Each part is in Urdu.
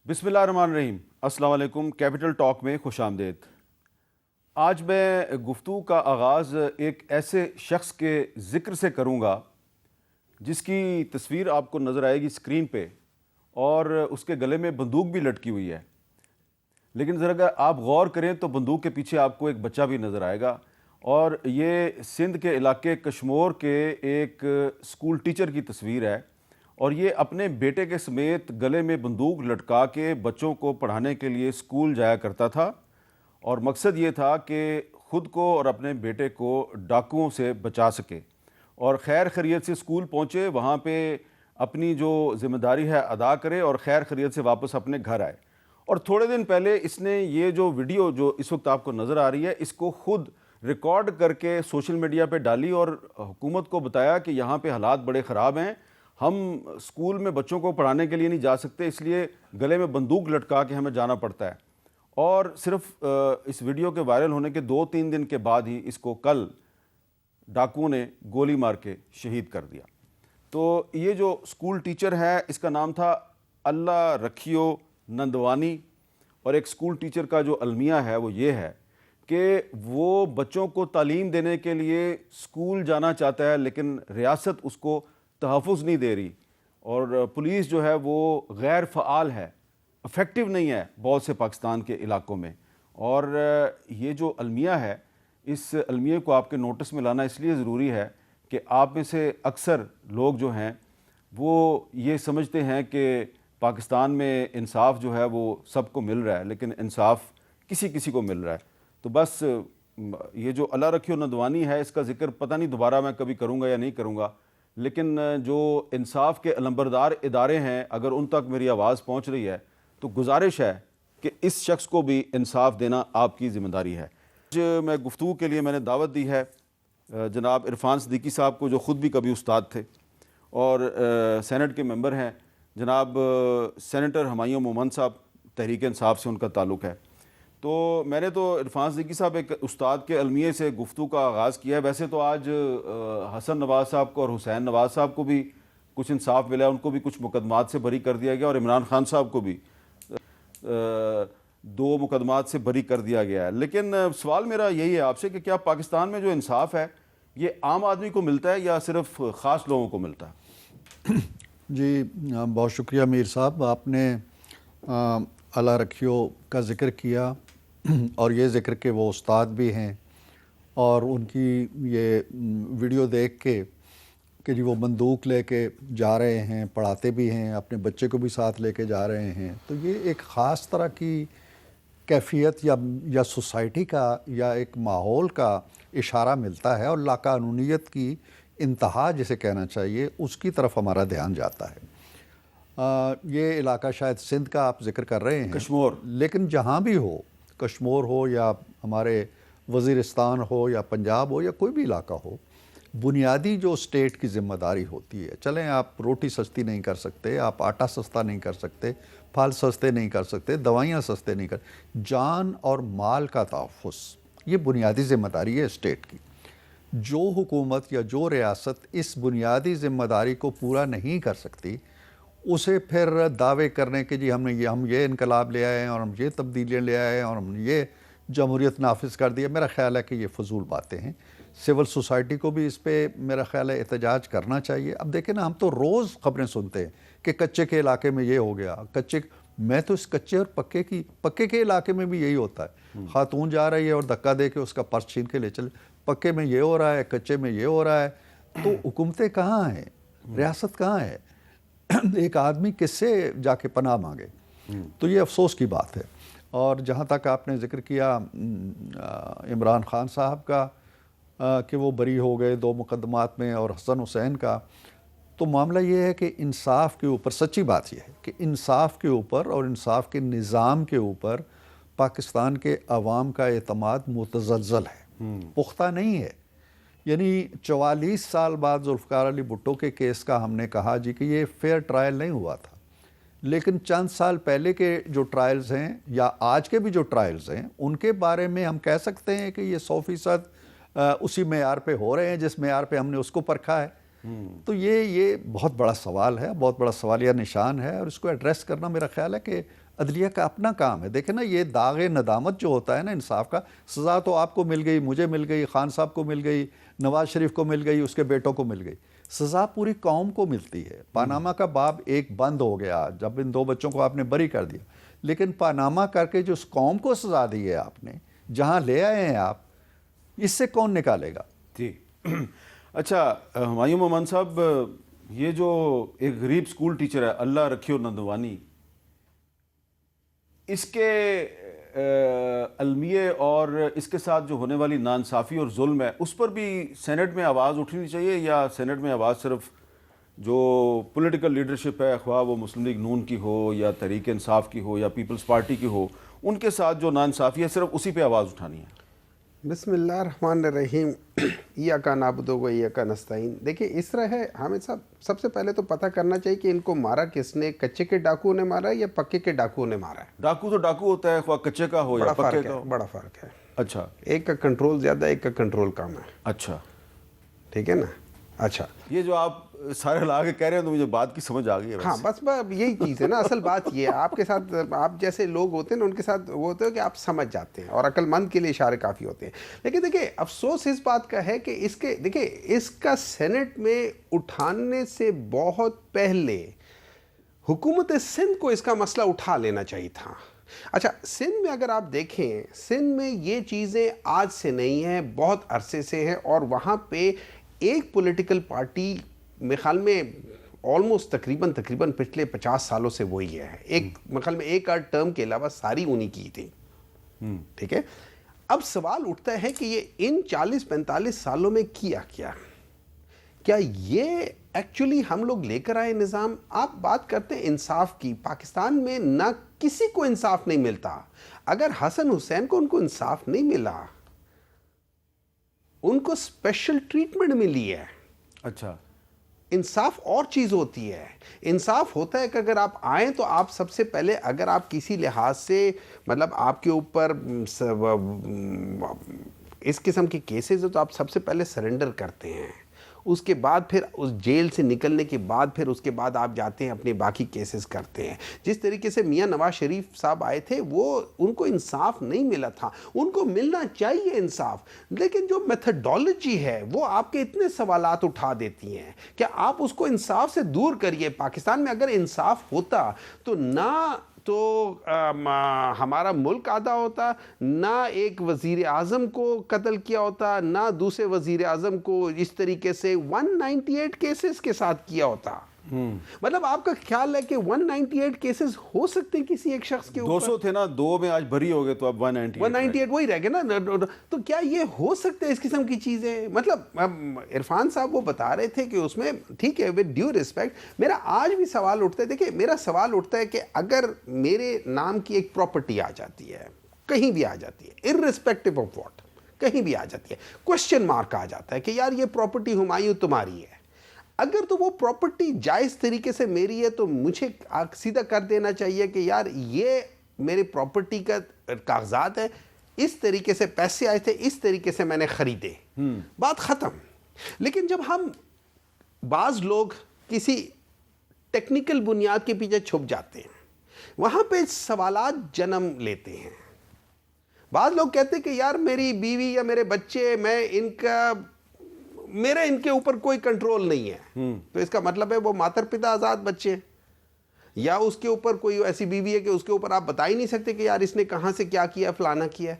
بسم اللہ الرحمن الرحیم۔ السلام علیکم۔ کیپٹل ٹاک میں خوش آمدید۔ آج میں گفتگو کا آغاز ایک ایسے شخص کے ذکر سے کروں گا جس کی تصویر آپ کو نظر آئے گی اسکرین پہ، اور اس کے گلے میں بندوق بھی لٹکی ہوئی ہے، لیکن ذرا اگر آپ غور کریں تو بندوق کے پیچھے آپ کو ایک بچہ بھی نظر آئے گا، اور یہ سندھ کے علاقے کشمور کے ایک اسکول ٹیچر کی تصویر ہے، اور یہ اپنے بیٹے کے سمیت گلے میں بندوق لٹکا کے بچوں کو پڑھانے کے لیے اسکول جایا کرتا تھا، اور مقصد یہ تھا کہ خود کو اور اپنے بیٹے کو ڈاکوؤں سے بچا سکے، اور خیر خیریت سے اسکول پہنچے، وہاں پہ اپنی جو ذمہ داری ہے ادا کرے اور خیر خیریت سے واپس اپنے گھر آئے۔ اور تھوڑے دن پہلے اس نے یہ جو ویڈیو جو اس وقت آپ کو نظر آ رہی ہے، اس کو خود ریکارڈ کر کے سوشل میڈیا پہ ڈالی اور حکومت کو بتایا کہ یہاں پہ حالات بڑے خراب ہیں، ہم اسکول میں بچوں کو پڑھانے کے لیے نہیں جا سکتے، اس لیے گلے میں بندوق لٹکا کے ہمیں جانا پڑتا ہے۔ اور صرف اس ویڈیو کے وائرل ہونے کے 2-3 دن کے بعد ہی اس کو کل ڈاکوؤں نے گولی مار کے شہید کر دیا۔ تو یہ جو اسکول ٹیچر ہے، اس کا نام تھا اللہ رکھیو نندوانی، اور ایک اسکول ٹیچر کا جو المیہ ہے وہ یہ ہے کہ وہ بچوں کو تعلیم دینے کے لیے اسکول جانا چاہتا ہے، لیکن ریاست اس کو تحفظ نہیں دے رہی، اور پولیس جو ہے وہ غیر فعال ہے، افیکٹو نہیں ہے بہت سے پاکستان کے علاقوں میں۔ اور یہ جو المیہ ہے، اس المیہ کو آپ کے نوٹس میں لانا اس لیے ضروری ہے کہ آپ میں سے اکثر لوگ جو ہیں وہ یہ سمجھتے ہیں کہ پاکستان میں انصاف جو ہے وہ سب کو مل رہا ہے، لیکن انصاف کسی کو مل رہا ہے۔ تو بس یہ جو اللہ رکھیو نندوانی ہے، اس کا ذکر پتہ نہیں دوبارہ میں کبھی کروں گا یا نہیں کروں گا، لیکن جو انصاف کے علمبردار ادارے ہیں، اگر ان تک میری آواز پہنچ رہی ہے تو گزارش ہے کہ اس شخص کو بھی انصاف دینا آپ کی ذمہ داری ہے۔ آج میں گفتگو کے لیے میں نے دعوت دی ہے جناب عرفان صدیقی صاحب کو، جو خود بھی کبھی استاد تھے اور سینٹ کے ممبر ہیں، جناب سینیٹر ہمایوں مومن صاحب، تحریک انصاف سے ان کا تعلق ہے۔ تو میں نے تو عرفان صدیقی صاحب ایک استاد کے المیہ سے گفتگو کا آغاز کیا ہے۔ ویسے تو آج حسن نواز صاحب کو اور حسین نواز صاحب کو بھی کچھ انصاف ملا، ان کو بھی کچھ مقدمات سے بری کر دیا گیا، اور عمران خان صاحب کو بھی 2 مقدمات سے بری کر دیا گیا ہے۔ لیکن سوال میرا یہی ہے آپ سے کہ کیا پاکستان میں جو انصاف ہے یہ عام آدمی کو ملتا ہے یا صرف خاص لوگوں کو ملتا ہے؟ جی بہت شکریہ میر صاحب، آپ نے اللہ رکھیو کا ذکر کیا، اور یہ ذکر کہ وہ استاد بھی ہیں، اور ان کی یہ ویڈیو دیکھ کے کہ جی وہ بندوق لے کے جا رہے ہیں، پڑھاتے بھی ہیں، اپنے بچے کو بھی ساتھ لے کے جا رہے ہیں، تو یہ ایک خاص طرح کی کیفیت یا سوسائٹی کا یا ایک ماحول کا اشارہ ملتا ہے، اور لاقانونیت کی انتہا جسے کہنا چاہیے اس کی طرف ہمارا دھیان جاتا ہے۔ یہ علاقہ شاید سندھ کا آپ ذکر کر رہے ہیں، کشمور، لیکن جہاں بھی ہو، کشمور ہو یا ہمارے وزیرستان ہو یا پنجاب ہو یا کوئی بھی علاقہ ہو، بنیادی جو اسٹیٹ کی ذمہ داری ہوتی ہے، چلیں آپ روٹی سستی نہیں کر سکتے، آپ آٹا سستا نہیں کر سکتے، پھل سستے نہیں کر سکتے، دوائیاں سستے نہیں کر، جان اور مال کا تحفظ یہ بنیادی ذمہ داری ہے اسٹیٹ کی۔ جو حکومت یا جو ریاست اس بنیادی ذمہ داری کو پورا نہیں کر سکتی، اسے پھر دعوے کرنے کے جی ہم یہ انقلاب لے آئے ہیں اور ہم یہ تبدیلیاں لے آئے ہیں اور ہم نے یہ جمہوریت نافذ کر دیا، میرا خیال ہے کہ یہ فضول باتیں ہیں۔ سول سوسائٹی کو بھی اس پہ میرا خیال ہے احتجاج کرنا چاہیے۔ اب دیکھیں نا، ہم تو روز خبریں سنتے ہیں کہ کچے کے علاقے میں یہ ہو گیا، میں تو اس کچے اور پکے کے علاقے میں بھی یہی ہوتا ہے، خاتون جا رہی ہے اور دھکا دے کے اس کا پرس چھین کے لے چلے، پکے میں یہ ہو رہا ہے، کچے میں یہ ہو رہا ہے، تو حکومتیں کہاں ہیں، ریاست کہاں ہے، ایک آدمی کس سے جا کے پناہ مانگے؟ تو یہ افسوس کی بات ہے۔ اور جہاں تک آپ نے ذکر کیا عمران خان صاحب کا کہ وہ بری ہو گئے 2 مقدمات میں، اور حسن حسین کا، تو معاملہ یہ ہے کہ انصاف کے اوپر، سچی بات یہ ہے کہ انصاف کے اوپر اور انصاف کے نظام کے اوپر پاکستان کے عوام کا اعتماد متزلزل ہے، پختہ نہیں ہے۔ یعنی 44 سال بعد ذوالفقار علی بھٹو کے کیس کا ہم نے کہا جی کہ یہ فیئر ٹرائل نہیں ہوا تھا، لیکن چند سال پہلے کے جو ٹرائلز ہیں یا آج کے بھی جو ٹرائلز ہیں، ان کے بارے میں ہم کہہ سکتے ہیں کہ یہ 100% اسی معیار پہ ہو رہے ہیں جس معیار پہ ہم نے اس کو پرکھا ہے۔ تو یہ بہت بڑا سوال ہے، بہت بڑا سوالیہ نشان ہے، اور اس کو ایڈریس کرنا میرا خیال ہے کہ عدلیہ کا اپنا کام ہے. دیکھیں نا یہ داغ ندامت جو ہوتا ہے نا انصاف کا, سزا تو آپ کو مل گئی, مجھے مل گئی, خان صاحب کو مل گئی, نواز شریف کو مل گئی, اس کے بیٹوں کو مل گئی, سزا پوری قوم کو ملتی ہے. پاناما کا باب ایک بند ہو گیا جب ان 2 بچوں کو آپ نے بری کر دیا, لیکن پاناما کر کے جو اس قوم کو سزا دی ہے آپ نے, جہاں لے آئے ہیں آپ, اس سے کون نکالے گا؟ جی اچھا ہمایوں مومن صاحب, یہ جو ایک غریب سکول ٹیچر ہے اللہ رکھیو نندوانی, اس کے المیے اور اس کے ساتھ جو ہونے والی ناانصافی اور ظلم ہے, اس پر بھی سینٹ میں آواز اٹھنی چاہیے, یا سینٹ میں آواز صرف جو پولیٹیکل لیڈرشپ ہے, خواہ وہ مسلم لیگ نون کی ہو یا تحریک انصاف کی ہو یا پیپلز پارٹی کی ہو, ان کے ساتھ جو ناانصافی ہے صرف اسی پہ آواز اٹھانی ہے؟ بسم اللہ الرحمن الرحیم. ایاک نعبد و ایاک نستعین. دیکھیں اس طرح ہے حامد صاحب, سب سے پہلے تو پتہ کرنا چاہیے کہ ان کو مارا کس نے, کچے کے ڈاکو نے مارا ہے یا پکے کے ڈاکو نے مارا ہے؟ ڈاکو تو ڈاکو ہوتا ہے, خواہ کچے کا ہو یا پکے کا ہو. بڑا فرق ہے. اچھا, ایک کا کنٹرول زیادہ, ایک کا کنٹرول کم ہے. اچھا ٹھیک ہے نا. اچھا یہ جو آپ سارے لا کے کہہ رہے ہیں تو مجھے بات کی سمجھ آ گئی ہے. ہاں بس یہی چیز ہے نا, اصل بات یہ ہے, آپ کے ساتھ آپ جیسے لوگ ہوتے ہیں نا, ان کے ساتھ وہ ہوتے ہیں کہ آپ سمجھ جاتے ہیں, اور عقل مند کے لیے اشارے کافی ہوتے ہیں. لیکن دیکھیں افسوس اس بات کا ہے کہ اس کا سینٹ میں اٹھانے سے بہت پہلے حکومت سندھ کو اس کا مسئلہ اٹھا لینا چاہیے تھا. اچھا سندھ میں اگر آپ دیکھیں, سندھ میں یہ چیزیں آج سے نہیں ہیں, بہت عرصے سے ہیں, اور وہاں پہ ایک پولیٹیکل پارٹی میرے خیال میں آلموسٹ تقریباً پچھلے 50 سالوں سے وہی ہے. ایک میرے خیال میں ایک آدھ ٹرم کے علاوہ ساری انہی کی تھی. ٹھیک ہے. اب سوال اٹھتا ہے کہ یہ ان 40-45 سالوں میں کیا یہ ایکچولی ہم لوگ لے کر آئے نظام؟ آپ بات کرتے ہیں انصاف کی, پاکستان میں نہ کسی کو انصاف نہیں ملتا. اگر حسن حسین کو ان کو انصاف نہیں ملا, ان کو اسپیشل ٹریٹمنٹ ملی ہے. اچھا, انصاف اور چیز ہوتی ہے. انصاف ہوتا ہے کہ اگر آپ آئیں تو آپ سب سے پہلے, اگر آپ کسی لحاظ سے مطلب آپ کے اوپر اس قسم کے کیسز ہیں تو آپ سب سے پہلے سرنڈر کرتے ہیں. اس کے بعد پھر اس جیل سے نکلنے کے بعد پھر اس کے بعد آپ جاتے ہیں اپنے باقی کیسز کرتے ہیں. جس طریقے سے میاں نواز شریف صاحب آئے تھے, وہ ان کو انصاف نہیں ملا تھا, ان کو ملنا چاہیے انصاف, لیکن جو میتھڈالوجی ہے وہ آپ کے اتنے سوالات اٹھا دیتی ہیں کہ آپ اس کو انصاف سے دور کریے. پاکستان میں اگر انصاف ہوتا تو نہ تو ہمارا ملک آدھا ہوتا, نہ ایک وزیر اعظم کو قتل کیا ہوتا, نہ دوسرے وزیر اعظم کو اس طریقے سے 198 کیسز کے ساتھ کیا ہوتا. مطلب آپ کا خیال ہے کہ 198 کیسز ہو سکتے ہیں کسی ایک شخص کے اوپر؟ 200 تھے نا, 2 میں آج بھری ہو گئے تو اب 198 وہی رہ گئے نا. تو کیا یہ ہو سکتے ہیں اس قسم کی چیزیں؟ مطلب عرفان صاحب وہ بتا رہے تھے کہ اس میں ٹھیک ہے, ود ڈیو ریسپیکٹ, میرا آج بھی سوال اٹھتا ہے. دیکھیں میرا سوال اٹھتا ہے کہ اگر میرے نام کی ایک پراپرٹی آ جاتی ہے, کہیں بھی آ جاتی ہے, ارریسپیکٹو آف واٹ, کہیں بھی آ جاتی ہے, کوشچن مارک آ جاتا ہے کہ یار یہ پراپرٹی ہمایوں تمہاری ہے. اگر تو وہ پراپرٹی جائز طریقے سے میری ہے تو مجھے سیدھا کر دینا چاہیے کہ یار یہ میری پراپرٹی کا کاغذات ہے, اس طریقے سے پیسے آئے تھے, اس طریقے سے میں نے خریدے, بات ختم. لیکن جب ہم بعض لوگ کسی ٹیکنیکل بنیاد کے پیچھے چھپ جاتے ہیں, وہاں پہ سوالات جنم لیتے ہیں. بعض لوگ کہتے ہیں کہ یار میری بیوی یا میرے بچے, میرا ان کے اوپر کوئی کنٹرول نہیں ہے, تو اس کا مطلب ہے وہ ماتر پتا آزاد بچے ہیں, یا اس کے اوپر کوئی ایسی بیوی ہے کہ اس کے اوپر آپ بتا ہی نہیں سکتے کہ یار اس نے کہاں سے کیا کیا, فلانا کیا ہے.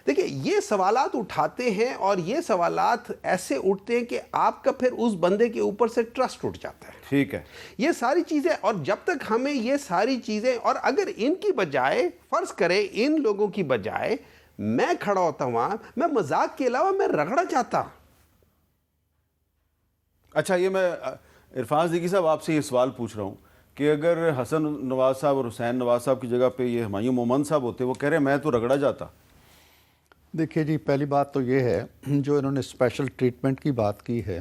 دیکھیں یہ سوالات اٹھاتے ہیں, اور یہ سوالات ایسے اٹھتے ہیں کہ آپ کا پھر اس بندے کے اوپر سے ٹرسٹ اٹھ جاتا ہے. ٹھیک ہے, یہ ساری چیزیں, اور جب تک ہمیں یہ ساری چیزیں, اور اگر ان کی بجائے فرض کرے ان لوگوں کی بجائے میں کھڑا ہوتا وہاں, میں مذاق کے علاوہ میں رگڑا جاتا. اچھا یہ میں عرفان صدیقی صاحب آپ سے یہ سوال پوچھ رہا ہوں کہ اگر حسن نواز صاحب اور حسین نواز صاحب کی جگہ پہ یہ ہمایوں مومن صاحب ہوتے, وہ کہہ رہے ہیں میں تو رگڑا جاتا. دیکھیے جی, پہلی بات تو یہ ہے جو انہوں نے اسپیشل ٹریٹمنٹ کی بات کی ہے,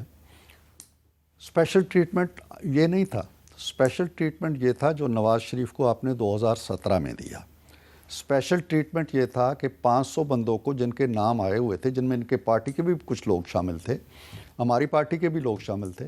اسپیشل ٹریٹمنٹ یہ نہیں تھا. اسپیشل ٹریٹمنٹ یہ تھا جو نواز شریف کو آپ نے 2017 میں دیا. اسپیشل ٹریٹمنٹ یہ تھا کہ 500 بندوں کو جن کے نام آئے ہوئے تھے, جن میں ان کے پارٹی کے بھی کچھ لوگ شامل تھے, ہماری پارٹی کے بھی لوگ شامل تھے,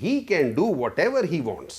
he can do whatever he wants।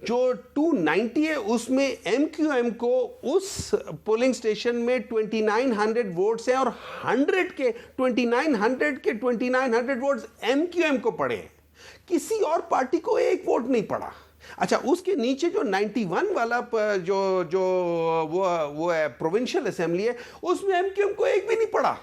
جو 290 ہے اس میں ایم کیو ایم کو اس پولنگ سٹیشن میں 2900 ووٹس ہیں اور 2900 ووٹس ایم کیو ایم کو پڑے ہیں. کسی اور پارٹی کو ایک ووٹ نہیں پڑا. اچھا اس کے نیچے جو 91 والا جو وہ ہے پروونشل اسمبلی ہے, اس میں ایم کیو ایم کو ایک بھی نہیں پڑا.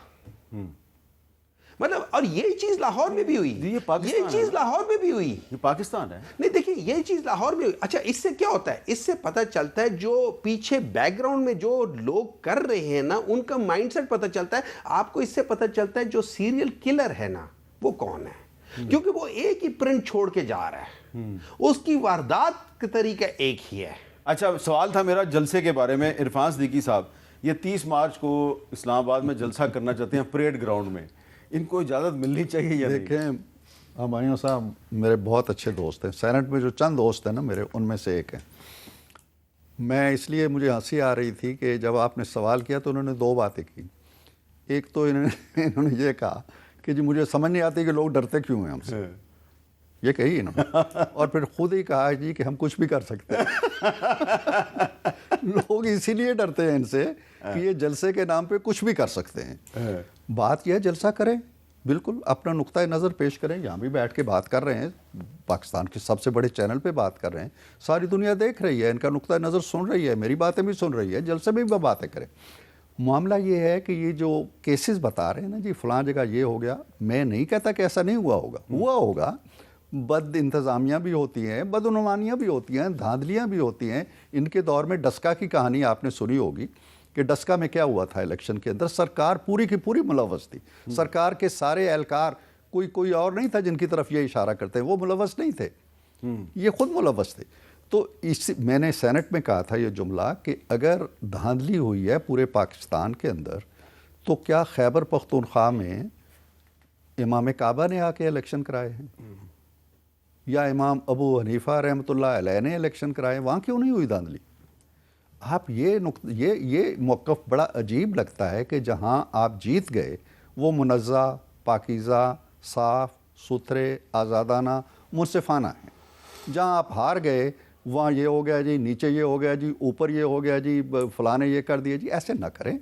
مطلب اور یہ چیز لاہور میں بھی ہوئی, یہ چیز لاہور میں بھی ہوئی. یہ پاکستان ہے. نہیں دیکھیں یہ چیز لاہور میں ہوئی. اچھا اس سے کیا ہوتا ہے, اس سے پتہ چلتا ہے جو پیچھے بیک گراؤنڈ میں جو لوگ کر رہے ہیں نا, ان کا مائنڈ سیٹ پتہ چلتا ہے. آپ کو اس سے پتہ چلتا ہے جو سیریل کلر ہے نا وہ کون ہے, کیونکہ وہ ایک ہی پرنٹ چھوڑ کے جا رہا ہے, اس کی واردات کا طریقہ ایک ہی ہے. اچھا سوال تھا میرا جلسے کے بارے میں. عرفان صدیقی صاحب یہ 30 مارچ کو اسلام آباد میں جلسہ کرنا چاہتے ہیں پریڈ گراؤنڈ میں, ان کو اجازت ملنی چاہیے یا نہیں؟ دیکھیں ہمایوں صاحب میرے بہت اچھے دوست ہیں, سینٹ میں جو چند دوست ہیں نا میرے, ان میں سے ایک ہیں. میں اس لیے مجھے ہنسی آ رہی تھی کہ جب آپ نے سوال کیا تو انہوں نے دو باتیں کی. ایک تو انہوں نے یہ کہا کہ جی مجھے سمجھ نہیں آتی کہ لوگ ڈرتے کیوں ہیں ہم سے, یہ کہی انہوں نے, اور پھر خود ہی کہا جی کہ ہم کچھ بھی کر سکتے ہیں. لوگ اسی لیے ڈرتے ہیں ان سے کہ یہ جلسے کے نام پہ کچھ بھی کر سکتے ہیں. بات یہ ہے جلسہ کریں, بالکل اپنا نقطۂ نظر پیش کریں. یہاں بھی بیٹھ کے بات کر رہے ہیں, پاکستان کے سب سے بڑے چینل پہ بات کر رہے ہیں, ساری دنیا دیکھ رہی ہے, ان کا نقطۂ نظر سن رہی ہے, میری باتیں بھی سن رہی ہے, جلسے میں بھی باتیں کریں. معاملہ یہ ہے کہ یہ جو کیسز بتا رہے ہیں نا جی فلاں جگہ یہ ہو گیا, میں نہیں کہتا کہ ایسا نہیں ہوا ہوگا, ہوا ہوگا. بد انتظامیاں بھی ہوتی ہیں, بدعنوانیاں بھی ہوتی ہیں, دھاندلیاں بھی ہوتی ہیں. ان کے دور میں ڈسکا کی کہانی آپ نے سنی ہوگی کہ ڈسکا میں کیا ہوا تھا الیکشن کے اندر. سرکار پوری کی پوری ملوث تھی. سرکار کے سارے اہلکار, کوئی اور نہیں تھا جن کی طرف یہ اشارہ کرتے ہیں, وہ ملوث نہیں تھے, یہ خود ملوث تھے. تو میں نے سینٹ میں کہا تھا یہ جملہ کہ اگر دھاندلی ہوئی ہے پورے پاکستان کے اندر تو کیا خیبر پختونخوا میں امام کعبہ نے آ کے الیکشن کرائے ہیں, یا امام ابو حنیفہ رحمۃ اللہ علیہ نے الیکشن کرائے؟ وہاں کیوں نہیں ہوئی دھاندلی؟ آپ یہ موقف بڑا عجیب لگتا ہے کہ جہاں آپ جیت گئے وہ منزہ, پاکیزہ, صاف ستھرے, آزادانہ, منصفانہ ہیں. جہاں آپ ہار گئے وہاں یہ ہو گیا جی, نیچے یہ ہو گیا جی, اوپر یہ ہو گیا جی, فلاں نے یہ کر دیا جی. ایسے نہ کریں.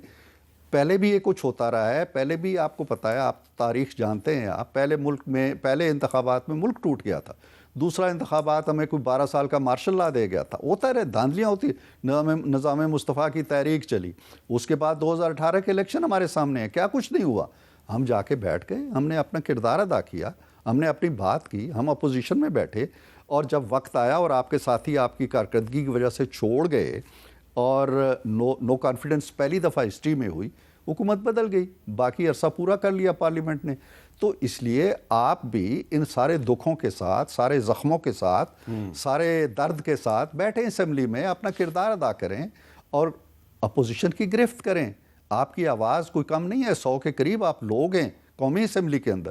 پہلے بھی یہ کچھ ہوتا رہا ہے, پہلے بھی آپ کو پتہ ہے, آپ تاریخ جانتے ہیں. آپ پہلے انتخابات میں ملک ٹوٹ گیا تھا, دوسرا انتخابات ہمیں کوئی 12 سال کا مارشل لا دے گیا تھا. ہوتا رہے, دھاندلیاں ہوتی. نظام مصطفیٰ کی تحریک چلی, اس کے بعد 2018 کے الیکشن ہمارے سامنے ہیں, کیا کچھ نہیں ہوا. ہم جا کے بیٹھ گئے, ہم نے اپنا کردار ادا کیا, ہم نے اپنی بات کی, ہم اپوزیشن میں بیٹھے, اور جب وقت آیا اور آپ کے ساتھی آپ کی کارکردگی کی وجہ سے چھوڑ گئے اور نو کانفیڈنس پہلی دفعہ ہسٹری میں ہوئی, حکومت بدل گئی, باقی عرصہ پورا کر لیا پارلیمنٹ نے. تو اس لیے آپ بھی ان سارے دکھوں کے ساتھ, سارے زخموں کے ساتھ, سارے درد کے ساتھ بیٹھیں اسمبلی میں, اپنا کردار ادا کریں اور اپوزیشن کی گرفت کریں. آپ کی آواز کوئی کم نہیں ہے, 100 کے قریب آپ لوگ ہیں قومی اسمبلی کے اندر.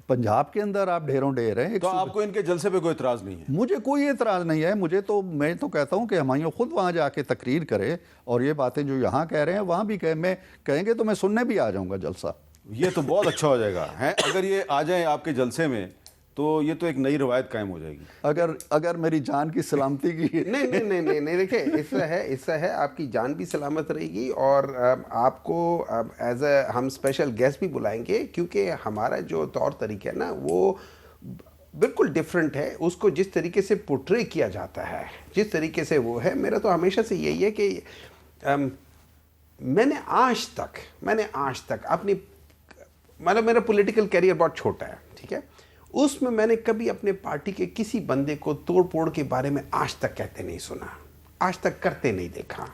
پنجاب کے اندر آپ ڈھیروں ڈھیر ہیں. تو آپ کو ان کے جلسے پہ کوئی اعتراض نہیں ہے؟ مجھے کوئی اعتراض نہیں ہے. میں تو کہتا ہوں کہ ہمایوں خود وہاں جا کے تقریر کرے, اور یہ باتیں جو یہاں کہہ رہے ہیں وہاں بھی کہیں گے تو میں سننے بھی آ جاؤں گا جلسہ. یہ تو بہت اچھا ہو جائے گا. اگر یہ آ جائیں آپ کے جلسے میں تو یہ تو ایک نئی روایت قائم ہو جائے گی. اگر میری جان کی سلامتی کی نہیں دیکھیں اس سے ہے آپ کی جان بھی سلامت رہے گی, اور آپ کو ایز اے ہم اسپیشل گیسٹ بھی بلائیں گے, کیونکہ ہمارا جو طور طریقہ ہے نا وہ بالکل ڈفرینٹ ہے. اس کو جس طریقے سے پورٹرے کیا جاتا ہے, جس طریقے سے وہ ہے, میرا تو ہمیشہ سے یہی ہے کہ میں نے آج تک اپنی مطلب میرا پولیٹیکل کیریئر بہت چھوٹا ہے, ٹھیک ہے, اس میں نے کبھی اپنے پارٹی کے کسی بندے کو توڑ پھوڑ کے بارے میں آج تک کہتے نہیں سنا, آج تک کرتے نہیں دیکھا.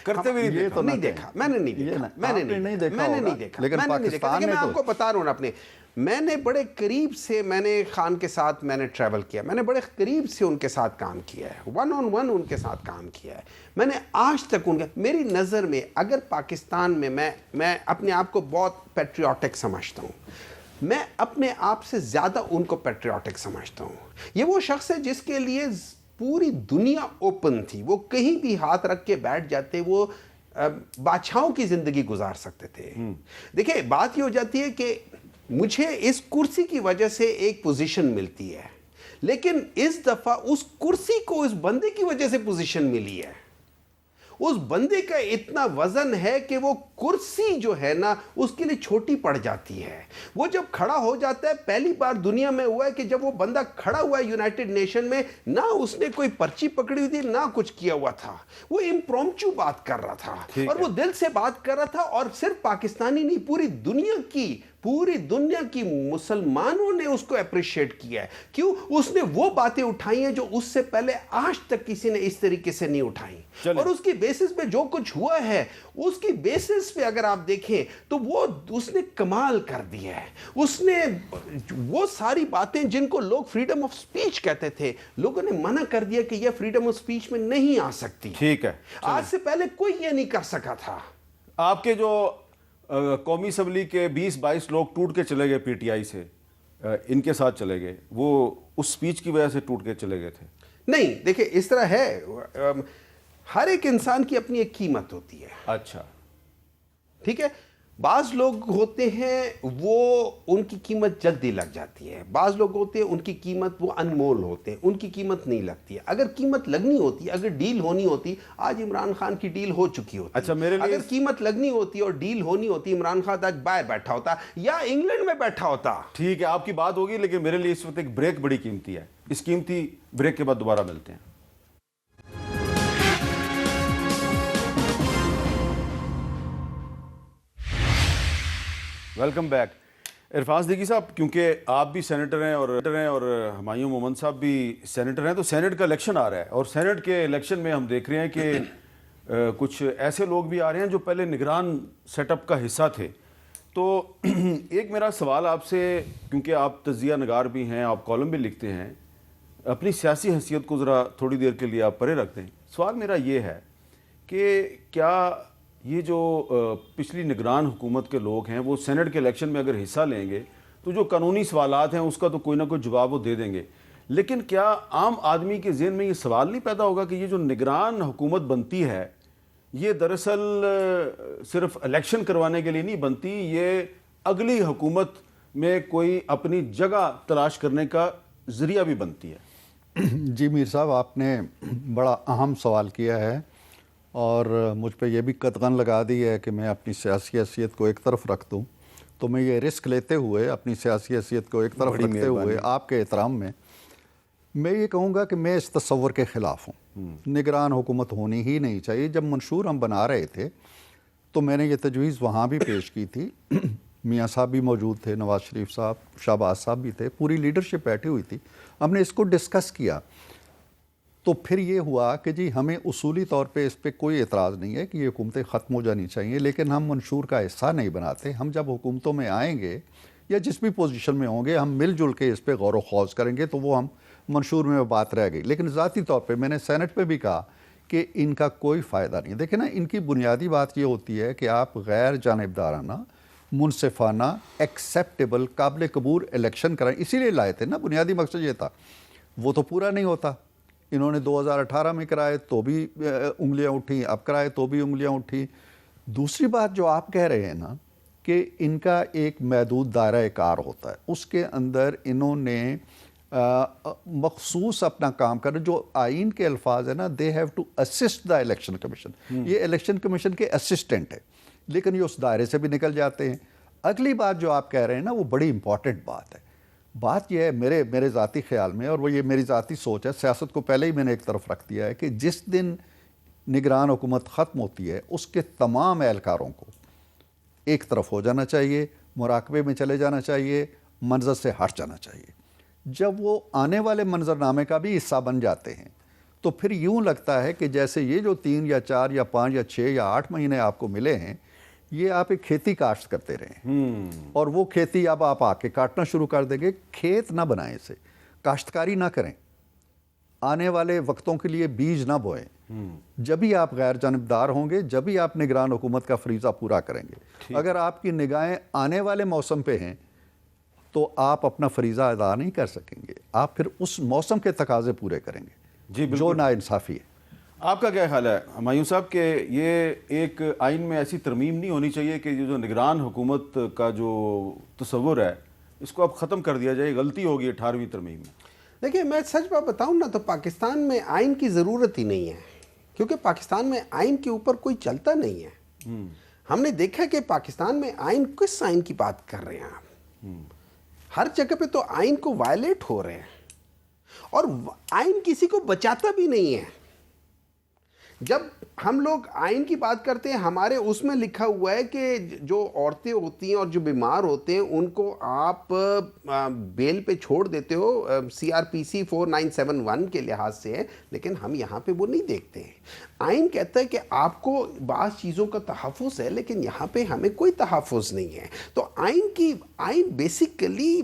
کرتے بھی نہیں دیکھا, میں نے نہیں دیکھا. میں آپ کو بتا رہا ہوں میں نے بڑے قریب سے میں نے خان کے ساتھ میں نے ٹریول کیا, میں نے بڑے قریب سے ان کے ساتھ کام کیا ہے, 1-on-1 ان کے ساتھ کام کیا ہے. میں نے آج تک میری نظر میں اگر پاکستان میں اپنے آپ کو بہت پیٹریوٹک سمجھتا ہوں, میں اپنے آپ سے زیادہ ان کو پیٹریوٹک سمجھتا ہوں. یہ وہ شخص ہے جس کے لیے پوری دنیا اوپن تھی, وہ کہیں بھی ہاتھ رکھ کے بیٹھ جاتے, وہ بادشاہوں کی زندگی گزار سکتے تھے. دیکھیں بات یہ ہو جاتی ہے کہ مجھے اس کرسی کی وجہ سے ایک پوزیشن ملتی ہے, لیکن اس دفعہ اس کرسی کو اس بندے کی وجہ سے پوزیشن ملی ہے. اس بندے کا اتنا وزن ہے کہ وہ کرسی جو ہے نا اس کے لیے چھوٹی پڑ جاتی ہے. وہ جب کھڑا ہو جاتا ہے, پہلی بار دنیا میں ہوا ہے کہ جب وہ بندہ کھڑا ہوا ہے یونائٹڈ نیشن میں, نہ اس نے کوئی پرچی پکڑی ہوئی تھی نہ کچھ کیا ہوا تھا, وہ امپرومپچو بات کر رہا تھا اور وہ دل سے بات کر رہا تھا. اور صرف پاکستانی نہیں, پوری دنیا کی مسلمانوں نے اس کو اپریشیٹ کیا ہے. کیوں؟ اس نے وہ باتیں اٹھائی ہیں جو اس سے پہلے آج تک کسی نے اس طریقے سے نہیں اٹھائی. اور اس کی بیسس پہ جو کچھ ہوا ہے, اس کی بیسس پہ اگر آپ دیکھیں تو وہ اس نے کمال کر دیا ہے. اس نے وہ ساری باتیں جن کو لوگ فریڈم آف سپیچ کہتے تھے, لوگوں نے منع کر دیا کہ یہ فریڈم آف سپیچ میں نہیں آ سکتی. ٹھیک ہے, آج سے پہلے کوئی یہ نہیں کر سکا تھا. آپ کے جو قومی اسمبلی کے 20-22 لوگ ٹوٹ کے چلے گئے پی ٹی آئی سے, ان کے ساتھ چلے گئے, وہ اس سپیچ کی وجہ سے ٹوٹ کے چلے گئے تھے؟ نہیں, دیکھیں اس طرح ہے, ہر ایک انسان کی اپنی ایک قیمت ہوتی ہے. اچھا, ٹھیک ہے. بعض لوگ ہوتے ہیں وہ ان کی قیمت جلدی لگ جاتی ہے, بعض لوگ ہوتے ہیں ان کی قیمت وہ انمول ہوتے ہیں, ان کی قیمت نہیں لگتی ہے. اگر قیمت لگنی ہوتی, اگر ڈیل ہونی ہوتی, آج عمران خان کی ڈیل ہو چکی ہوتی. اچھا, میرے لیے اگر قیمت لگنی ہوتی اور ڈیل ہونی ہوتی, عمران خان آج باہر بیٹھا ہوتا یا انگلینڈ میں بیٹھا ہوتا. ٹھیک ہے, آپ کی بات ہوگی, لیکن میرے لیے اس وقت ایک بریک بڑی قیمتی ہے. اس قیمتی بریک کے بعد دوبارہ ملتے ہیں. Welcome back. عرفان صدیقی صاحب, کیونکہ آپ بھی سینیٹر ہیں اور ہمایوں مومن صاحب بھی سینیٹر ہیں, تو سینٹ کا الیکشن آ رہا ہے, اور سینٹ کے الیکشن میں ہم دیکھ رہے ہیں کہ کچھ ایسے لوگ بھی آ رہے ہیں جو پہلے نگران سیٹ اپ کا حصہ تھے. تو ایک میرا سوال آپ سے, کیونکہ آپ تجزیہ نگار بھی ہیں, آپ کالم بھی لکھتے ہیں, اپنی سیاسی حیثیت کو ذرا تھوڑی دیر کے لیے آپ پرے رکھ دیں. سوال میرا یہ ہے کہ کیا یہ جو پچھلی نگران حکومت کے لوگ ہیں وہ سینٹ کے الیکشن میں اگر حصہ لیں گے تو جو قانونی سوالات ہیں اس کا تو کوئی نہ کوئی جواب وہ دے دیں گے, لیکن کیا عام آدمی کے ذہن میں یہ سوال نہیں پیدا ہوگا کہ یہ جو نگران حکومت بنتی ہے یہ دراصل صرف الیکشن کروانے کے لیے نہیں بنتی, یہ اگلی حکومت میں کوئی اپنی جگہ تلاش کرنے کا ذریعہ بھی بنتی ہے؟ جی میر صاحب, آپ نے بڑا اہم سوال کیا ہے اور مجھ پہ یہ بھی قدغن لگا دی ہے کہ میں اپنی سیاسی حیثیت کو ایک طرف رکھ دوں. تو میں یہ رسک لیتے ہوئے اپنی سیاسی حیثیت کو ایک طرف رکھتے ہوئے آپ کے احترام میں یہ کہوں گا کہ میں اس تصور کے خلاف ہوں. نگران حکومت ہونی ہی نہیں چاہیے. جب منشور ہم بنا رہے تھے تو میں نے یہ تجویز وہاں بھی پیش کی تھی, میاں صاحب بھی موجود تھے, نواز شریف صاحب, شہباز صاحب بھی تھے, پوری لیڈرشپ بیٹھی ہوئی تھی, ہم نے اس کو ڈسکس کیا. تو پھر یہ ہوا کہ جی ہمیں اصولی طور پہ اس پہ کوئی اعتراض نہیں ہے کہ یہ حکومتیں ختم ہو جانی چاہیے, لیکن ہم منشور کا حصہ نہیں بناتے. ہم جب حکومتوں میں آئیں گے یا جس بھی پوزیشن میں ہوں گے ہم مل جل کے اس پہ غور و خوض کریں گے, تو وہ ہم منشور میں بات رہ گئی. لیکن ذاتی طور پہ میں نے سینٹ پہ بھی کہا کہ ان کا کوئی فائدہ نہیں. دیکھیں نا, ان کی بنیادی بات یہ ہوتی ہے کہ آپ غیر جانبدارانہ, منصفانہ, ایکسیپٹیبل, قابل قبول الیکشن کرائیں. اسی لیے لائے تھے نا, بنیادی مقصد یہ تھا. وہ تو پورا نہیں ہوتا. انہوں نے 2018 میں کرائے تو بھی انگلیاں اٹھیں, اب کرائے تو بھی انگلیاں اٹھیں. دوسری بات جو آپ کہہ رہے ہیں نا کہ ان کا ایک محدود دائرہ کار ہوتا ہے, اس کے اندر انہوں نے مخصوص اپنا کام کرنا. جو آئین کے الفاظ ہیں نا, they have to assist the election commission, یہ الیکشن کمیشن کے اسسٹنٹ ہے, لیکن یہ اس دائرے سے بھی نکل جاتے ہیں. اگلی بات جو آپ کہہ رہے ہیں نا وہ بڑی امپورٹنٹ بات ہے. بات یہ ہے میرے ذاتی خیال میں, اور وہ یہ میری ذاتی سوچ ہے, سیاست کو پہلے ہی میں نے ایک طرف رکھ دیا ہے, کہ جس دن نگران حکومت ختم ہوتی ہے اس کے تمام اہلکاروں کو ایک طرف ہو جانا چاہیے, مراقبے میں چلے جانا چاہیے, منظر سے ہٹ جانا چاہیے. جب وہ آنے والے منظرنامے کا بھی حصہ بن جاتے ہیں تو پھر یوں لگتا ہے کہ جیسے یہ جو 3 یا 4 یا 5 یا 6 یا 8 مہینے آپ کو ملے ہیں, یہ آپ ایک کھیتی کاشت کرتے رہیں, اور وہ کھیتی اب آپ آ کے کاٹنا شروع کر دیں گے. کھیت نہ بنائیں, اسے کاشتکاری نہ کریں, آنے والے وقتوں کے لیے بیج نہ بوئیں. جبھی آپ غیر جانبدار ہوں گے, جبھی آپ نگران حکومت کا فریضہ پورا کریں گے. اگر آپ کی نگاہیں آنے والے موسم پہ ہیں تو آپ اپنا فریضہ ادا نہیں کر سکیں گے, آپ پھر اس موسم کے تقاضے پورے کریں گے. جی, جو ناانصافی ہے. آپ کا کیا خیال ہے ہمایوں صاحب کہ یہ ایک آئین میں ایسی ترمیم نہیں ہونی چاہیے کہ یہ جو نگران حکومت کا جو تصور ہے اس کو اب ختم کر دیا جائے؟ غلطی ہوگی 18ویں ترمیم میں. دیکھیے میں سچ بات بتاؤں نا تو پاکستان میں آئین کی ضرورت ہی نہیں ہے، کیونکہ پاکستان میں آئین کے اوپر کوئی چلتا نہیں ہے۔ ہم نے دیکھا کہ پاکستان میں آئین، کس آئین کی بات کر رہے ہیں آپ؟ ہر جگہ پہ تو آئین کو وائلیٹ ہو رہے ہیں، اور آئین کسی کو بچاتا بھی نہیں ہے۔ جب ہم لوگ آئین کی بات کرتے ہیں، ہمارے اس میں لکھا ہوا ہے کہ جو عورتیں ہوتی ہیں اور جو بیمار ہوتے ہیں ان کو آپ بیل پہ چھوڑ دیتے ہو CRPC 4971 کے لحاظ سے ہے، لیکن ہم یہاں پہ وہ نہیں دیکھتے ہیں۔ آئین کہتا ہے کہ آپ کو بعض چیزوں کا تحفظ ہے، لیکن یہاں پہ ہمیں کوئی تحفظ نہیں ہے۔ تو آئین بیسیکلی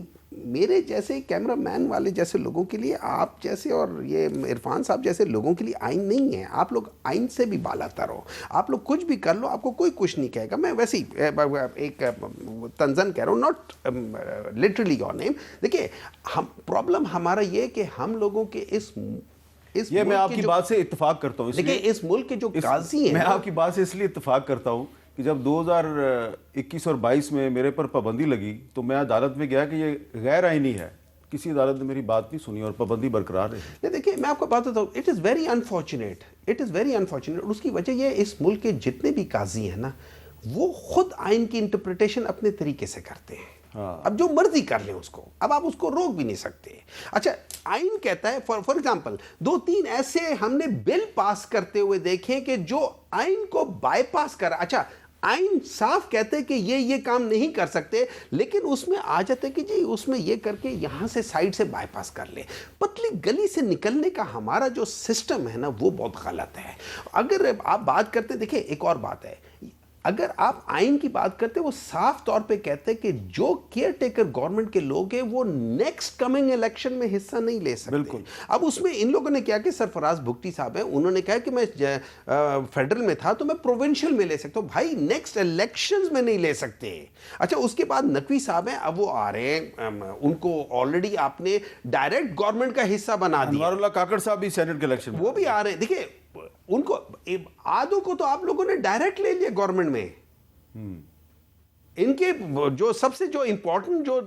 میرے جیسے کیمرہ مین والے جیسے لوگوں کے لیے، آپ جیسے اور یہ عرفان صاحب جیسے لوگوں کے لیے آئین نہیں ہے۔ آپ لوگ آئین سے بھی بالا تر ہو، آپ لوگ کچھ بھی کر لو، آپ کو کوئی کچھ نہیں کہے گا۔ میں ویسے ہی ایک تنزن کہہ رہا ہوں، ناٹ لٹرلی یور نیم۔ دیکھیے پرابلم ہمارا یہ کہ ہم لوگوں کے یہ میں آپ کی بات سے اتفاق کرتا ہوں، دیکھیں اس ملک کے جو قاضی ہیں، میں آپ کی بات سے اس لیے اتفاق کرتا ہوں کہ جب 2021 اور 22 میں میرے پر پابندی لگی تو میں عدالت میں گیا کہ یہ غیر آئینی ہے، کسی عدالت نے میری بات نہیں سنی اور پابندی برقرار رہی۔ دیکھیے میں آپ کو بات بتاؤں، اٹ از ویری انفارچونیٹ، اس کی وجہ یہ اس ملک کے جتنے بھی قاضی ہیں نا، وہ خود آئین کی انٹرپریٹیشن اپنے طریقے سے کرتے ہیں۔ اب جو مرضی کر لیں اس کو، اب آپ اس کو روک بھی نہیں سکتے۔ اچھا آئین کہتا ہے فار ایگزامپل 2-3 ایسے ہم نے بل پاس کرتے ہوئے دیکھیں کہ جو آئین کو بائی پاس کر، اچھا آئین صاف کہتے ہیں کہ یہ کام نہیں کر سکتے، لیکن اس میں آ جاتے ہیں کہ جی اس میں یہ کر کے یہاں سے سائیڈ سے بائی پاس کر لے۔ پتلی گلی سے نکلنے کا ہمارا جو سسٹم ہے نا وہ بہت غلط ہے۔ اگر آپ بات کرتے دیکھیں ایک اور بات ہے، اگر آپ آئین کی بات کرتے وہ صاف طور پہ کہتے کہ جو کیئر ٹیکر گورنمنٹ کے لوگ ہیں وہ نیکسٹ کمنگ الیکشن میں حصہ نہیں لے سکتے۔ بالکل۔ اب اس میں ان لوگوں نے کیا کہ سرفراز بھگٹی صاحب ہیں، انہوں نے کہا کہ میں فیڈرل میں تھا تو میں پروونشل میں لے سکتا ہوں۔ بھائی نیکسٹ الیکشنز میں نہیں لے سکتے۔ اچھا اس کے بعد نقوی صاحب ہیں، اب وہ آ رہے ہیں، ان کو آلریڈی آپ نے ڈائریکٹ گورنمنٹ کا حصہ بنا دیا۔ انوار اللہ کاکڑ صاحب بھی سینٹ کے الیکشن میں وہ بھی آ رہے ہیں۔ دیکھیں ان کو آدھوں کو تو آپ لوگوں نے ڈائریکٹ لے لیا گورنمنٹ میں، ان کے جو سب سے جو امپورٹنٹ جو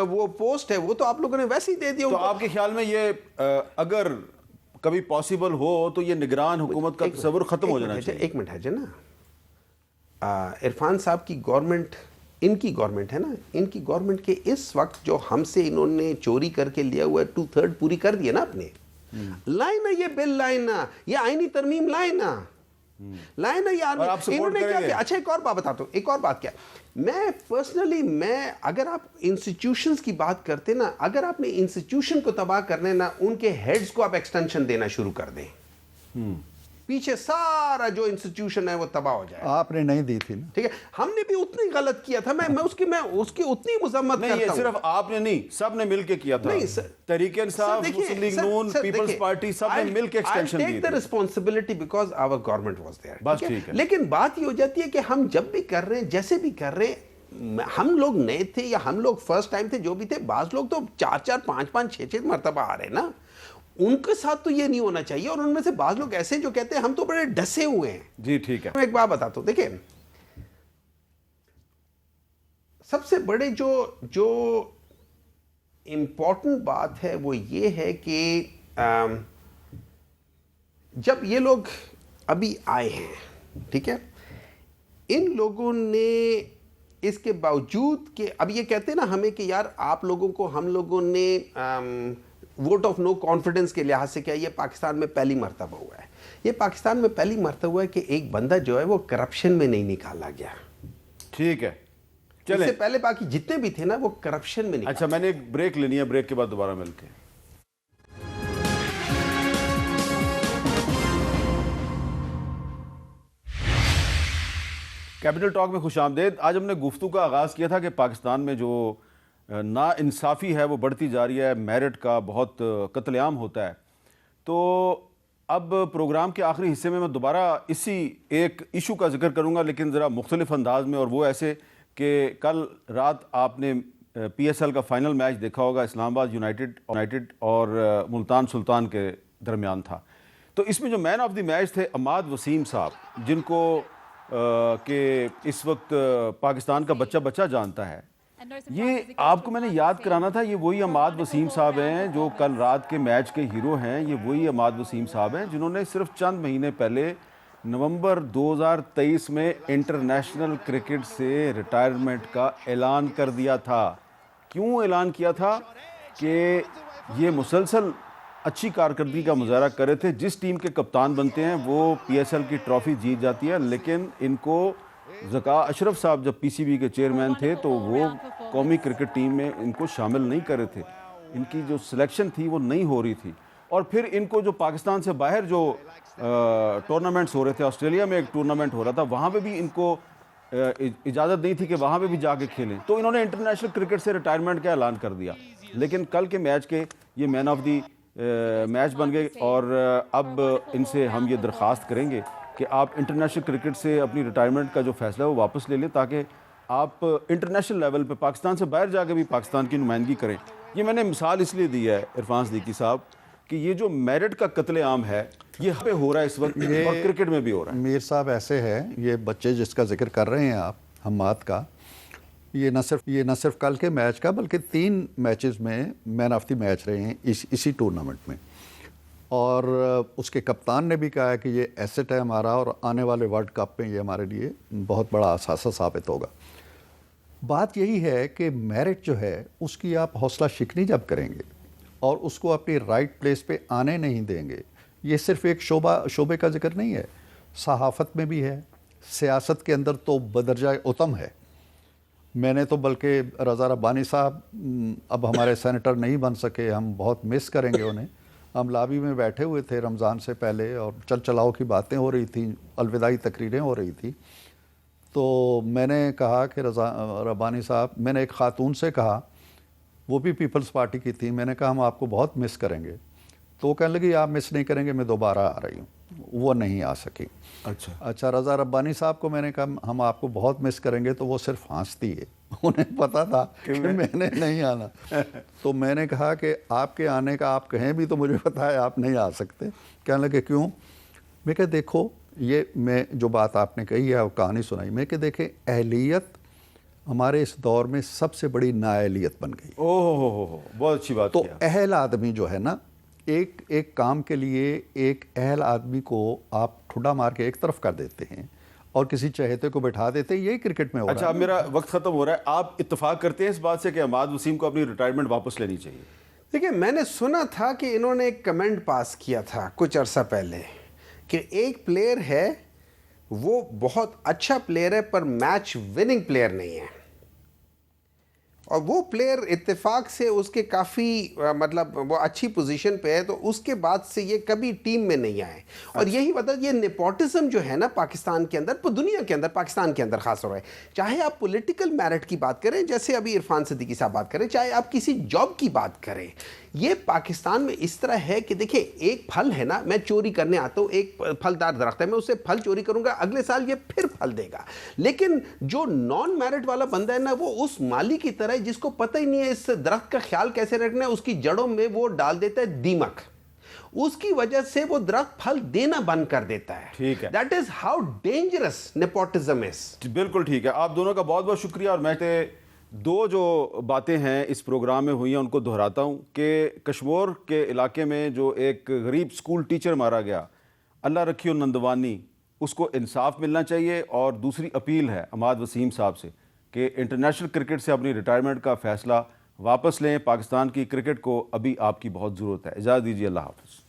وہ پوسٹ ہے وہ تو آپ لوگوں نے ویسے ہی دے دیا۔ تو آپ کے خیال میں یہ اگر کبھی پاسبل ہو تو یہ نگران حکومت کا تصور ختم ہو جانا چاہیے؟ ایک منٹ ہے نا، عرفان صاحب کی گورنمنٹ، ان کی گورنمنٹ ہے نا، ان کی گورنمنٹ کے اس وقت جو ہم سے انہوں نے چوری کر کے لیا ہوا ہے 2/3 پوری کر دیا نا اپنے، لائن ہے یہ بل، لائن یہ آئینی ترمیم لائن یار انہوں نے کیا کیا۔ اچھا ایک اور بات بتاتا ہوں، ایک اور بات کیا، میں پرسنلی اگر آپ انسٹیٹیوشنز کی بات کرتے نا، اگر آپ نے انسٹیٹیوشن کو تباہ کرنے نا، ان کے ہیڈز کو آپ ایکسٹینشن دینا شروع کر دیں، پیچھے سارا جو انسٹیٹیوشن ہے وہ تباہ ہو جائے۔ آپ نے نہیں دی تھی نا، ٹھیک ہے، ہم نے بھی اتنی غلط کیا تھا، میں اس کی اتنی مذمت نہیں، کرتا یہ ہوں۔ صرف آپ نے نہیں، سب نے مل کے کیا تھا۔ تحریک انصاف، مسلم لیگ نون، پیپلز پارٹی، سب نے مل کے ایکسٹینشن دی تھی۔ responsibility because our government was there۔ بس ٹھیک ہے۔ لیکن بات یہ ہو جاتی ہے کہ ہم جب بھی کر رہے ہیں، جیسے بھی کر رہے ہیں، ہم لوگ نئے تھے یا ہم لوگ فرسٹ ٹائم تھے، جو بھی تھے، بعض لوگ تو 4-4 5-5 6-6 مرتبہ آ رہے ہیں نا، ان کے ساتھ تو یہ نہیں ہونا چاہیے۔ اور ان میں سے بعض لوگ ایسے جو کہتے ہیں ہم تو بڑے ڈسے ہوئے ہیں۔ جی ٹھیک ہے۔ میں ایک بات بتاتا ہوں، دیکھیں سب سے بڑے جو امپورٹنٹ بات ہے وہ یہ ہے کہ جب یہ لوگ ابھی آئے ہیں، ٹھیک ہے، ان لوگوں نے اس کے باوجود کہ اب یہ کہتے ہیں نا ہمیں کہ یار آپ لوگوں کو ہم لوگوں نے ووٹ آف نو کانفیڈنس کے لحاظ سے کیا، یہ پاکستان میں پہلی مرتبہ ہوا ہے۔ یہ پاکستان میں پہلی مرتبہ ہوا ہے کہ ایک بندہ جو ہے وہ کرپشن میں نہیں نکالا گیا۔ ٹھیک ہے، اس سے پہلے باقی جتنے بھی تھے نا وہ کرپشن میں نکالا۔ اچھا میں نے ایک بریک لینی ہے، بریک کے بعد دوبارہ ملتے ہیں۔ کیپٹل ٹاک میں خوش آمدید۔ آج ہم نے گفتگو کا آغاز کیا تھا کہ پاکستان میں جو نا انصافی ہے وہ بڑھتی جا رہی ہے، میرٹ کا بہت قتل عام ہوتا ہے۔ تو اب پروگرام کے آخری حصے میں دوبارہ اسی ایک ایشو کا ذکر کروں گا، لیکن ذرا مختلف انداز میں، اور وہ ایسے کہ کل رات آپ نے PSL کا فائنل میچ دیکھا ہوگا، اسلام آباد یونائٹڈ اور ملتان سلطان کے درمیان تھا۔ تو اس میں جو مین آف دی میچ تھے عماد وسیم صاحب، جن کو کہ اس وقت پاکستان کا بچہ جانتا ہے، یہ آپ کو میں نے یاد کرانا تھا، یہ وہی عماد وسیم صاحب ہیں جو کل رات کے میچ کے ہیرو ہیں، یہ وہی عماد وسیم صاحب ہیں جنہوں نے صرف چند مہینے پہلے نومبر 2023 میں انٹرنیشنل کرکٹ سے ریٹائرمنٹ کا اعلان کر دیا تھا۔ کیوں اعلان کیا تھا؟ کہ یہ مسلسل اچھی کارکردگی کا مظاہرہ کر رہے تھے، جس ٹیم کے کپتان بنتے ہیں وہ پی ایس ایل کی ٹرافی جیت جاتی ہے، لیکن ان کو ذکا اشرف صاحب جب پی سی بی کے چیئرمین تھے تو وہ قومی کرکٹ ٹیم میں ان کو شامل نہیں کر رہے تھے، ان کی جو سلیکشن تھی وہ نہیں ہو رہی تھی، اور پھر ان کو جو پاکستان سے باہر جو ٹورنامنٹس ہو رہے تھے، آسٹریلیا میں ایک ٹورنامنٹ ہو رہا تھا، وہاں پہ بھی ان کو اجازت نہیں تھی کہ وہاں پہ بھی جا کے کھیلیں، تو انہوں نے انٹرنیشنل کرکٹ سے ریٹائرمنٹ کا اعلان کر دیا، لیکن کل کے میچ کے یہ مین آف دی میچ بن گئے، اور اب ان سے ہم یہ درخواست کریں گے کہ آپ انٹرنیشنل کرکٹ سے اپنی ریٹائرمنٹ کا جو فیصلہ ہے وہ واپس لے لیں، تاکہ آپ انٹرنیشنل لیول پہ پاکستان سے باہر جا کے بھی پاکستان کی نمائندگی کریں۔ یہ میں نے مثال اس لیے دی ہے عرفان صدیقی صاحب کہ یہ جو میرٹ کا قتل عام ہے یہ پہ ہو رہا ہے اس وقت، اور کرکٹ میں بھی ہو رہا ہے۔ میر صاحب ایسے ہے، یہ بچے جس کا ذکر کر رہے ہیں آپ حماد کا، یہ نہ صرف کل کے میچ کا بلکہ 3 میچز میں مین آف دی میچ رہے ہیں اسی ٹورنامنٹ میں، اور اس کے کپتان نے بھی کہا ہے کہ یہ ایسٹ ہے ہمارا، اور آنے والے ورلڈ کپ میں یہ ہمارے لیے بہت بڑا اثاثہ ثابت ہوگا۔ بات یہی ہے کہ میرٹ جو ہے اس کی آپ حوصلہ شکنی جب کریں گے اور اس کو اپنی رائٹ پلیس پہ آنے نہیں دیں گے، یہ صرف ایک شعبے کا ذکر نہیں ہے، صحافت میں بھی ہے، سیاست کے اندر تو بدرجہ اتم ہے۔ میں نے تو بلکہ رضا ربانی صاحب اب ہمارے سینیٹر نہیں بن سکے، ہم بہت مس کریں گے انہیں۔ ہم لابی میں بیٹھے ہوئے تھے رمضان سے پہلے اور چل چلاؤ کی باتیں ہو رہی تھیں، الوداعی تقریریں ہو رہی تھیں، تو میں نے کہا کہ رضا ربانی صاحب، میں نے ایک خاتون سے کہا، وہ بھی پیپلز پارٹی کی تھی، میں نے کہا ہم آپ کو بہت مس کریں گے، تو وہ کہنے لگی آپ مس نہیں کریں گے، میں دوبارہ آ رہی ہوں۔ وہ نہیں آ سکی۔ اچھا رضا ربانی صاحب کو میں نے کہا ہم آپ کو بہت مس کریں گے، تو وہ صرف ہنستی ہے، انہیں پتا تھا کہ میں نے نہیں آنا۔ تو میں نے کہا کہ آپ کے آنے کا آپ کہیں بھی تو مجھے پتا ہے آپ نہیں آ سکتے۔ کہنے لگے کیوں؟ میں کہ دیکھو، یہ میں جو بات آپ نے کہی ہے وہ کہانی سنائی، میں کہ دیکھیں اہلیت ہمارے اس دور میں سب سے بڑی نااہلیت بن گئی۔ بہت اچھی بات۔ تو اہل آدمی جو ہے نا، ایک کام کے لیے ایک اہل آدمی کو آپ ٹھڈا مار کے ایک طرف کر دیتے ہیں اور کسی چہیتے کو بٹھا دیتے ہیں، یہی کرکٹ میں ہو رہا ہے۔ اچھا اب میرا وقت ختم ہو رہا ہے، آپ اتفاق کرتے ہیں اس بات سے کہ عماد وسیم کو اپنی ریٹائرمنٹ واپس لینی چاہیے؟ دیکھیں، میں نے سنا تھا کہ انہوں نے ایک کمنٹ پاس کیا تھا کچھ عرصہ پہلے کہ ایک پلیئر ہے، وہ بہت اچھا پلیئر ہے پر میچ وننگ پلیئر نہیں ہے، اور وہ پلیئر اتفاق سے اس کے کافی مطلب وہ اچھی پوزیشن پہ ہے، تو اس کے بعد سے یہ کبھی ٹیم میں نہیں آئے، اور یہی وجہ یہ نیپوٹزم جو ہے نا پاکستان کے اندر، دنیا کے اندر، پاکستان کے اندر خاص طور پہ، چاہے آپ پولیٹیکل میرٹ کی بات کریں جیسے ابھی عرفان صدیقی صاحب بات کریں، چاہے آپ کسی جاب کی بات کریں، یہ پاکستان میں اس طرح ہے کہ دیکھیں ایک پھل ہے نا، میں چوری کرنے آتا ہوں، ایک پھلدار درخت ہے، میں اسے پھل چوری کروں گا، اگلے سال یہ پھر پھل دے گا، لیکن جو نان میرٹ والا بندہ ہے نا، وہ اس مالی کی طرح جس کو پتہ ہی نہیں ہے اس درخت کا خیال کیسے رکھنا ہے، اس کی جڑوں میں وہ ڈال دیتا ہے دیمک، اس کی وجہ سے وہ درخت پھل دینا بند کر دیتا ہے۔ ٹھیک ہے، that is how dangerous nepotism is. بالکل ٹھیک ہے، آپ دونوں کا بہت بہت شکریہ، اور میں دو جو باتیں ہیں اس پروگرام میں ہوئی ہیں ان کو دہراتا ہوں کہ کشمور کے علاقے میں جو ایک غریب سکول ٹیچر مارا گیا، اللہ رکھیو نندوانی، اس کو انصاف ملنا چاہیے، اور دوسری اپیل ہے عماد وسیم صاحب سے کہ انٹرنیشنل کرکٹ سے اپنی ریٹائرمنٹ کا فیصلہ واپس لیں، پاکستان کی کرکٹ کو ابھی آپ کی بہت ضرورت ہے۔ اجازت دیجیے، اللہ حافظ۔